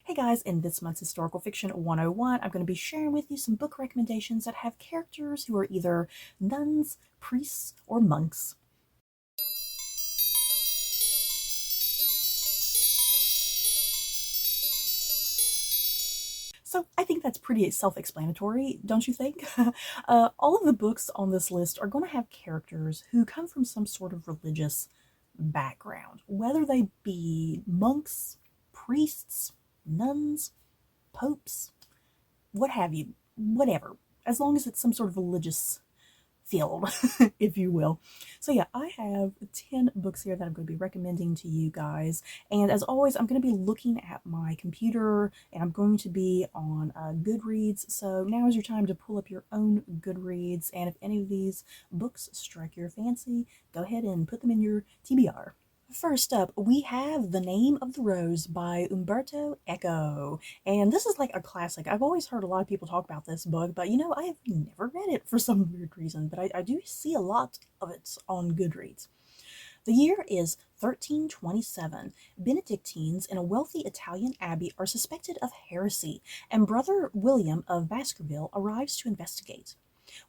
Hey guys, in this month's Historical Fiction 101, I'm going to be sharing with you some book recommendations that have characters who are either nuns, priests, or monks. So I think that's pretty self-explanatory, don't you think? All of the books on this list are going to have characters who come from some sort of religious background, whether they be monks, priests, nuns, popes, what have you, whatever, as long as it's some sort of religious field, if you will. So yeah, I have 10 books here that I'm going to be recommending to you guys. And as always, I'm going to be looking at my computer and I'm going to be on Goodreads. So now is your time to pull up your own Goodreads. And if any of these books strike your fancy, go ahead and put them in your TBR. First up, we have The Name of the Rose by Umberto Eco. And this is like a classic. I've always heard a lot of people talk about this book, but I have never read it for some weird reason, but I do see a lot of it on Goodreads. The year is 1327. Benedictines in a wealthy Italian abbey are suspected of heresy, and Brother William of Baskerville arrives to investigate.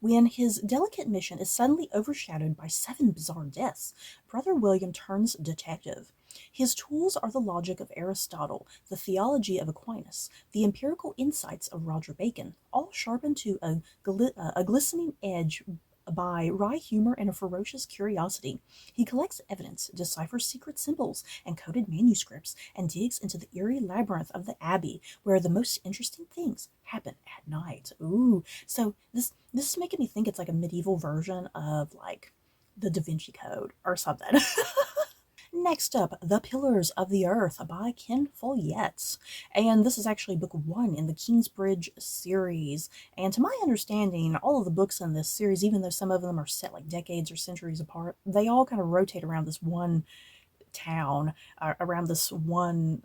When his delicate mission is suddenly overshadowed by 7 bizarre deaths, Brother William turns detective. His tools are the logic of Aristotle, the theology of Aquinas, the empirical insights of Roger Bacon, all sharpened to a glistening edge by wry humor and a ferocious curiosity. He collects evidence, deciphers secret symbols and coded manuscripts, and digs into the eerie labyrinth of the abbey, where the most interesting things happen at night. Ooh, so this is making me think it's like a medieval version of like the Da Vinci Code or something. Next up, The Pillars of the Earth by Ken Follett. And this is actually book 1 in the Kingsbridge series. And to my understanding, all of the books in this series, even though some of them are set like decades or centuries apart, they all kind of rotate around this one town, around this one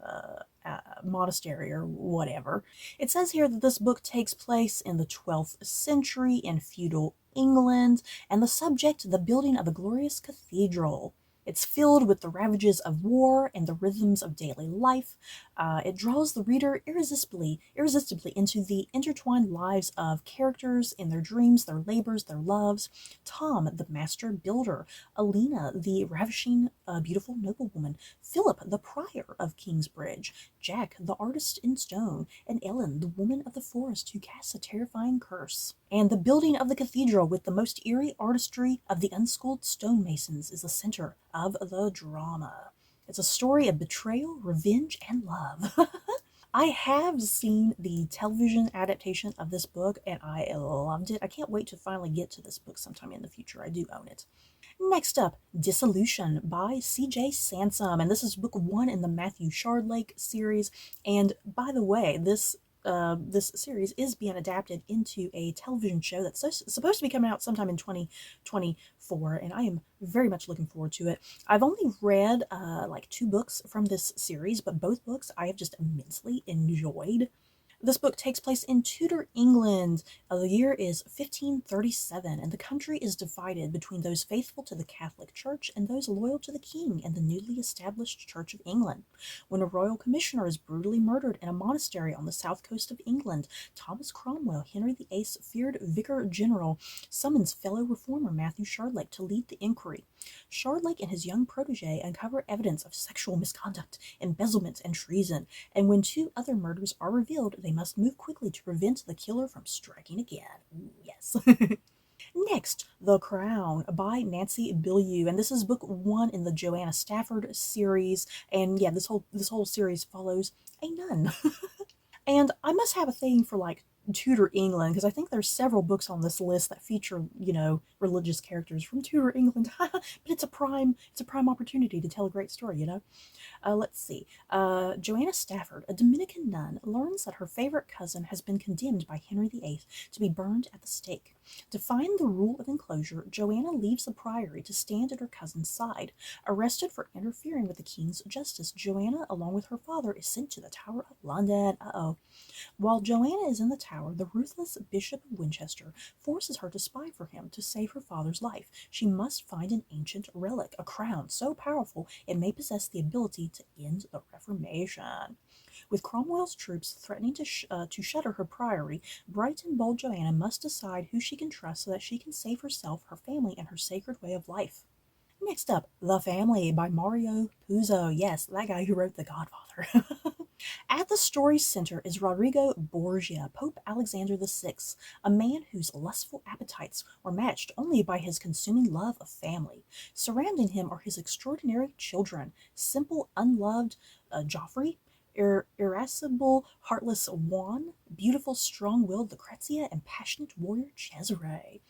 monastery or whatever. It says here that this book takes place in the 12th century in feudal England, and the subject, the building of a glorious cathedral. It's filled with the ravages of war and the rhythms of daily life. It draws the reader irresistibly into the intertwined lives of characters in their dreams, their labors, their loves. Tom, the master builder; Alina, the ravishing, beautiful noblewoman; Philip, the prior of Kingsbridge; Jack, the artist in stone; and Ellen, the woman of the forest who casts a terrifying curse. And the building of the cathedral with the most eerie artistry of the unschooled stonemasons is the center of the drama. It's a story of betrayal, revenge, and love. I have seen the television adaptation of this book and I loved it. I can't wait to finally get to this book sometime in the future. I do own it. Next up, Dissolution by C.J. Sansom, and this is book 1 in the Matthew Shardlake series. And by the way, this series is being adapted into a television show that's supposed to be coming out sometime in 2024, and I am very much looking forward to it. I've only read like 2 books from this series, but both books I have just immensely enjoyed. This book takes place in Tudor England. The year is 1537, and the country is divided between those faithful to the Catholic Church and those loyal to the King and the newly established Church of England. When a royal commissioner is brutally murdered in a monastery on the south coast of England, Thomas Cromwell, Henry VIII's feared vicar general, summons fellow reformer Matthew Shardlake to lead the inquiry. Shardlake and his young protege uncover evidence of sexual misconduct, embezzlement, and treason, and when 2 other murders are revealed, they must move quickly to prevent the killer from striking again. Yes. Next, The Crown by Nancy Bilyeu, and this is book 1 in the Joanna Stafford series. And yeah, this whole series follows a nun. And I must have a thing for like Tudor England, because I think there's several books on this list that feature, religious characters from Tudor England. But it's a prime opportunity to tell a great story. Let's see. Joanna Stafford, a Dominican nun, learns that her favorite cousin has been condemned by Henry VIII to be burned at the stake. Defying the rule of enclosure, Joanna leaves the priory to stand at her cousin's side. Arrested for interfering with the king's justice, Joanna, along with her father, is sent to the Tower of London. While Joanna is in the tower, the ruthless Bishop of Winchester forces her to spy for him to save her father's life. She must find an ancient relic, a crown so powerful it may possess the ability to end the Reformation. With Cromwell's troops threatening to shutter her priory, bright and bold Joanna must decide who she can trust so that she can save herself, her family, and her sacred way of life. Next up, The Family by Mario Puzo. Yes, that guy who wrote The Godfather. At the story's center is Rodrigo Borgia, Pope Alexander VI, a man whose lustful appetites were matched only by his consuming love of family. Surrounding him are his extraordinary children, simple, unloved Joffrey, irascible, heartless Juan, beautiful, strong-willed Lucrezia, and passionate warrior Cesare.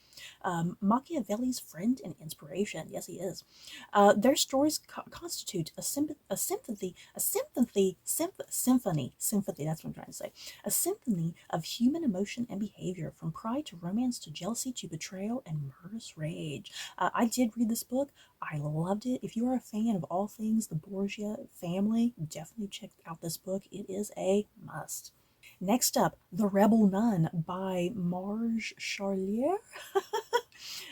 Machiavelli's friend and inspiration. Yes, he is. Their stories constitute a symphony. That's what I'm trying to say. A symphony of human emotion and behavior, from pride to romance to jealousy to betrayal and murderous rage. I did read this book. I loved it. If you are a fan of all things the Borgia family, definitely check out this book. It is a must. Next up, The Rebel Nun by Marge Charlier.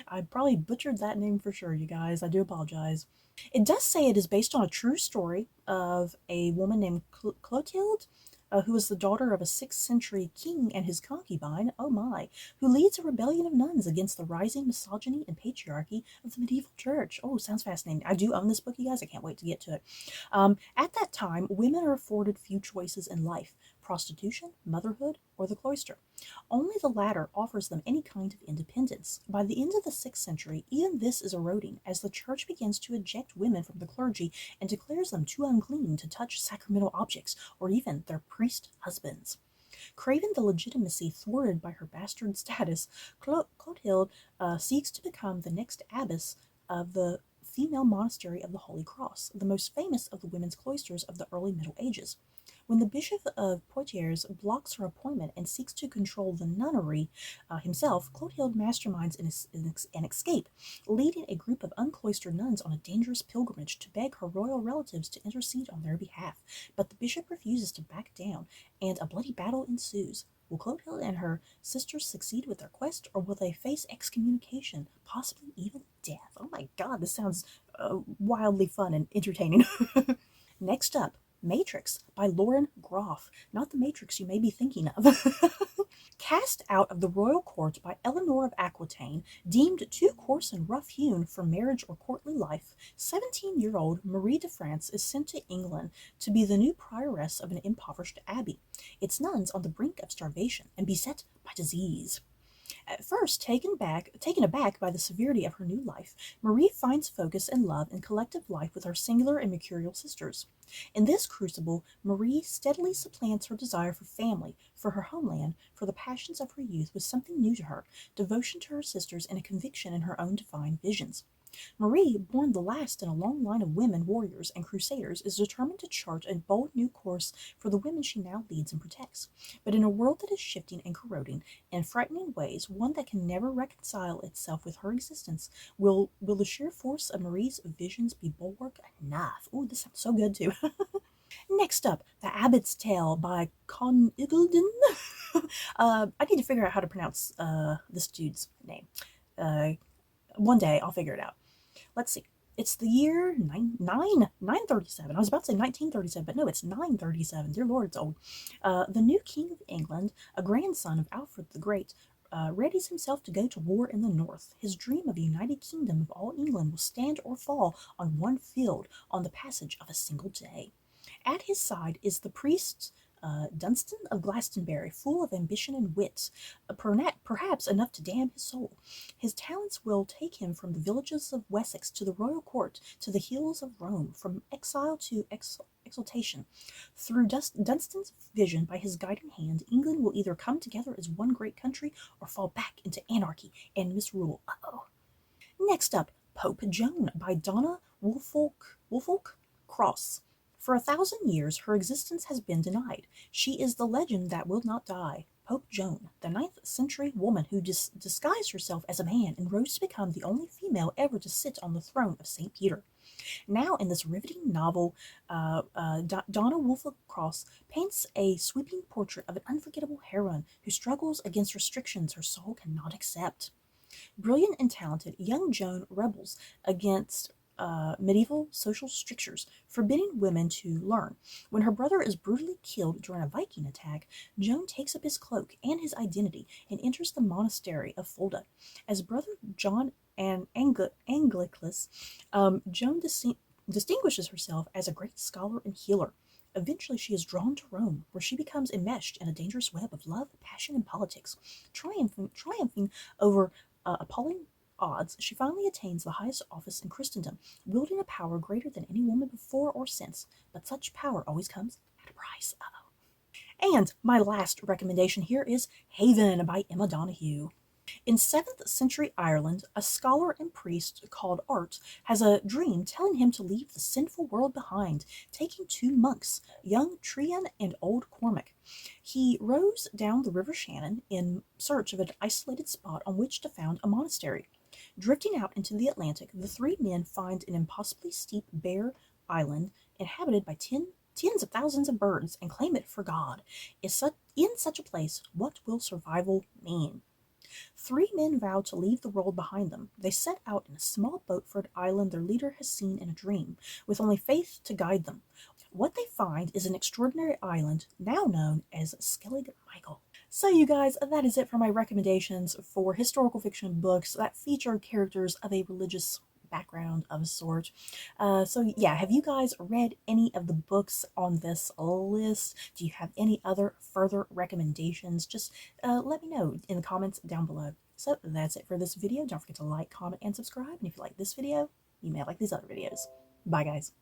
I probably butchered that name for sure, you guys. I do apologize. It does say it is based on a true story of a woman named Clotilde, who was the daughter of a 6th century king and his concubine, oh my, who leads a rebellion of nuns against the rising misogyny and patriarchy of the medieval church. Oh, sounds fascinating. I do own this book, you guys. I can't wait to get to it. At that time, women are afforded few choices in life: prostitution, motherhood, or the cloister. Only the latter offers them any kind of independence. By the end of the 6th century, even this is eroding as the church begins to eject women from the clergy and declares them too unclean to touch sacramental objects or even their priest husbands. Craving the legitimacy thwarted by her bastard status, Clotilde seeks to become the next abbess of the female monastery of the Holy Cross, the most famous of the women's cloisters of the early Middle Ages. When the Bishop of Poitiers blocks her appointment and seeks to control the nunnery himself, Clotilde masterminds an escape, leading a group of uncloistered nuns on a dangerous pilgrimage to beg her royal relatives to intercede on their behalf. But the bishop refuses to back down, and a bloody battle ensues. Will Clotilde and her sisters succeed with their quest, or will they face excommunication, possibly even death? Oh my god, this sounds wildly fun and entertaining. Next up, Matrix by Lauren Groff. Not the Matrix you may be thinking of. Cast out of the royal court by Eleanor of Aquitaine, deemed too coarse and rough-hewn for marriage or courtly life, 17-year-old Marie de France is sent to England to be the new prioress of an impoverished abbey, its nuns on the brink of starvation and beset by disease. At first taken aback by the severity of her new life, Marie finds focus and love in collective life with her singular and mercurial sisters. In this crucible, Marie steadily supplants her desire for family, for her homeland, for the passions of her youth with something new to her: devotion to her sisters and a conviction in her own divine visions. Marie, born the last in a long line of women warriors and crusaders, is determined to chart a bold new course for the women she now leads and protects. But in a world that is shifting and corroding in frightening ways, one that can never reconcile itself with her existence, will the sheer force of Marie's visions be bulwark enough? Ooh, this sounds so good too. Next up, The Abbot's Tale by Con Iggulden. I need to figure out how to pronounce this dude's name. One day I'll figure it out. Let's see. It's the year 937. I was about to say 1937, but no, it's 937. Dear Lord, it's old. The new king of England, a grandson of Alfred the Great, readies himself to go to war in the north. His dream of a united kingdom of all England will stand or fall on one field on the passage of a single day. At his side is the priest Dunstan of Glastonbury, full of ambition and wit, perhaps enough to damn his soul. His talents will take him from the villages of Wessex to the royal court, to the hills of Rome, from exile to exaltation. Through Dunstan's vision, by his guiding hand, England will either come together as one great country or fall back into anarchy and misrule. Next up, Pope Joan by Donna Woolfolk Cross. For 1,000 years, her existence has been denied. She is the legend that will not die. Pope Joan, the 9th century woman who disguised herself as a man and rose to become the only female ever to sit on the throne of St. Peter. Now, in this riveting novel, Donna Woolfolk Cross paints a sweeping portrait of an unforgettable heroine who struggles against restrictions her soul cannot accept. Brilliant and talented, young Joan rebels against medieval social strictures forbidding women to learn. When her brother is brutally killed during a Viking attack, Joan takes up his cloak and his identity and enters the monastery of Fulda. As brother John and Anglicus, Joan distinguishes herself as a great scholar and healer. Eventually, she is drawn to Rome, where she becomes enmeshed in a dangerous web of love, passion, and politics. Triumphing over appalling odds, she finally attains the highest office in Christendom, wielding a power greater than any woman before or since. But such power always comes at a price. And my last recommendation here is Haven by Emma Donoghue. In 7th century Ireland, a scholar and priest called Art has a dream telling him to leave the sinful world behind, taking 2 monks, young Trian and old Cormac. He rows down the River Shannon in search of an isolated spot on which to found a monastery. Drifting out into the Atlantic, the 3 men find an impossibly steep, bare island inhabited by tens of thousands of birds and claim it for God. In such a place, what will survival mean? 3 men vow to leave the world behind them. They set out in a small boat for an island their leader has seen in a dream, with only faith to guide them. What they find is an extraordinary island, now known as Skellig Michael. So you guys, that is it for my recommendations for historical fiction books that feature characters of a religious background of a sort. So yeah, have you guys read any of the books on this list? Do you have any other further recommendations? Just let me know in the comments down below. So that's it for this video. Don't forget to like, comment, and subscribe. And if you like this video, you may like these other videos. Bye guys.